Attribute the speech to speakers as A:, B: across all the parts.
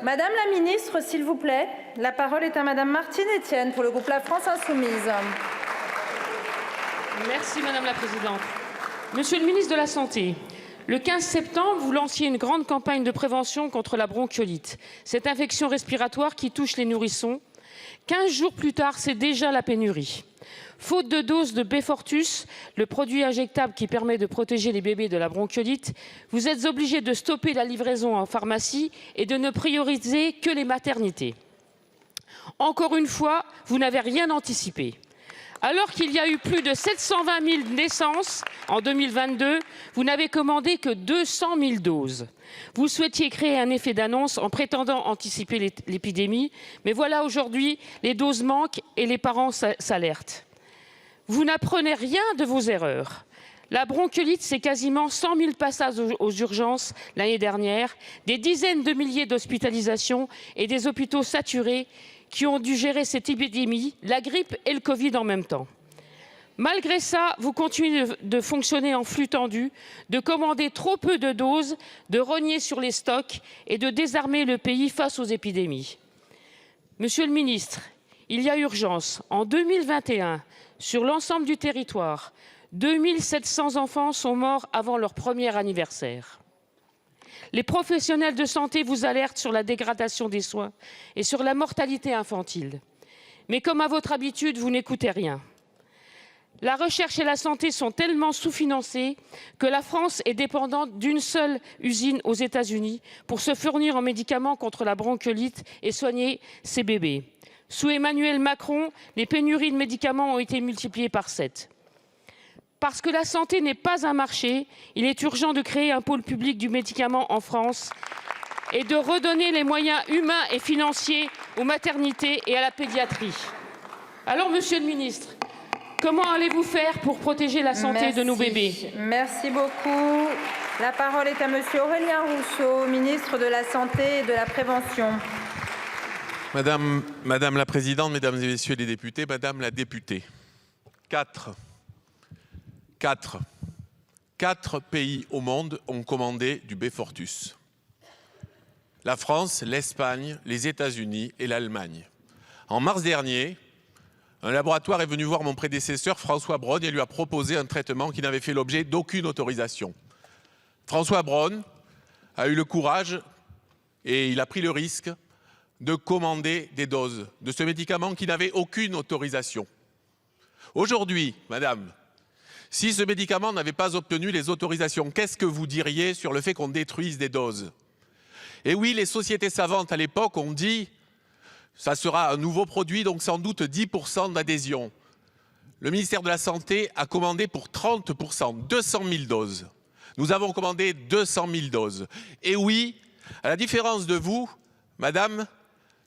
A: Madame la ministre, s'il vous plaît, la parole est à Madame Martine Etienne pour le groupe La France Insoumise.
B: Merci Madame la Présidente. Monsieur le ministre de la Santé, le 15 septembre, vous lanciez une grande campagne de prévention contre la bronchiolite, cette infection respiratoire qui touche les nourrissons. 15 jours plus tard, c'est déjà la pénurie. Faute de doses de Beyfortus, le produit injectable qui permet de protéger les bébés de la bronchiolite, vous êtes obligés de stopper la livraison en pharmacie et de ne prioriser que les maternités. Encore une fois, vous n'avez rien anticipé. Alors qu'il y a eu plus de 720 000 naissances en 2022, vous n'avez commandé que 200 000 doses. Vous souhaitiez créer un effet d'annonce en prétendant anticiper l'épidémie, mais voilà aujourd'hui, les doses manquent et les parents s'alertent. Vous n'apprenez rien de vos erreurs. La bronchiolite, c'est quasiment 100 000 passages aux urgences l'année dernière, des dizaines de milliers d'hospitalisations et des hôpitaux saturés qui ont dû gérer cette épidémie, la grippe et le Covid en même temps. Malgré ça, vous continuez de fonctionner en flux tendu, de commander trop peu de doses, de rogner sur les stocks et de désarmer le pays face aux épidémies. Monsieur le ministre, il y a urgence. En 2021, sur l'ensemble du territoire, 2700 enfants sont morts avant leur premier anniversaire. Les professionnels de santé vous alertent sur la dégradation des soins et sur la mortalité infantile. Mais comme à votre habitude, vous n'écoutez rien. La recherche et la santé sont tellement sous-financées que la France est dépendante d'une seule usine aux États-Unis pour se fournir en médicaments contre la bronchiolite et soigner ses bébés. Sous Emmanuel Macron, les pénuries de médicaments ont été multipliées par 7. Parce que la santé n'est pas un marché, il est urgent de créer un pôle public du médicament en France et de redonner les moyens humains et financiers aux maternités et à la pédiatrie. Alors, Monsieur le ministre, comment allez-vous faire pour protéger la santé de nos bébés?
A: Merci beaucoup. La parole est à Monsieur Aurélien Rousseau, ministre de la Santé et de la Prévention.
C: Madame la Présidente, Mesdames et Messieurs les députés, Madame la députée, 4 pays au monde ont commandé du Beyfortus. La France, l'Espagne, les États-Unis et l'Allemagne. En mars dernier, un laboratoire est venu voir mon prédécesseur François Braun et lui a proposé un traitement qui n'avait fait l'objet d'aucune autorisation. François Braun a eu le courage et il a pris le risque de commander des doses de ce médicament qui n'avait aucune autorisation. Aujourd'hui, madame, si ce médicament n'avait pas obtenu les autorisations, qu'est-ce que vous diriez sur le fait qu'on détruise des doses? Et oui, les sociétés savantes à l'époque ont dit ça sera un nouveau produit, donc sans doute 10% d'adhésion. Le ministère de la Santé a commandé pour 30%, 200 000 doses. Nous avons commandé 200 000 doses. Et oui, à la différence de vous, madame,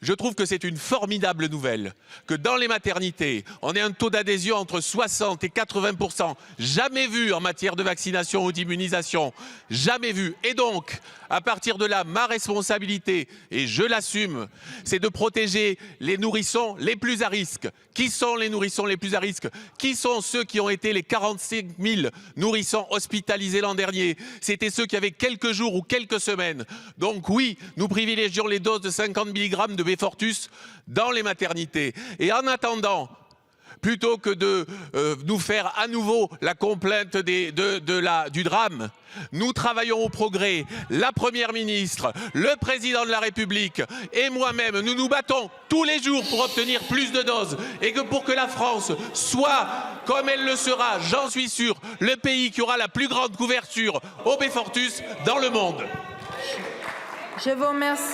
C: je trouve que c'est une formidable nouvelle, que dans les maternités, on ait un taux d'adhésion entre 60 et 80%, jamais vu en matière de vaccination ou d'immunisation, jamais vu. Et donc, à partir de là, ma responsabilité, et je l'assume, c'est de protéger les nourrissons les plus à risque. Qui sont les nourrissons les plus à risque? Qui sont ceux qui ont été les 45 000 nourrissons hospitalisés l'an dernier? C'était ceux qui avaient quelques jours ou quelques semaines. Donc oui, nous privilégions les doses de 50 mg de Beyfortus dans les maternités. Et en attendant, plutôt que de nous faire à nouveau la complainte du drame, nous travaillons au progrès. La Première ministre, le Président de la République et moi-même, nous nous battons tous les jours pour obtenir plus de doses et que pour que la France soit, comme elle le sera, j'en suis sûr, le pays qui aura la plus grande couverture au Beyfortus dans le monde.
A: Je vous remercie.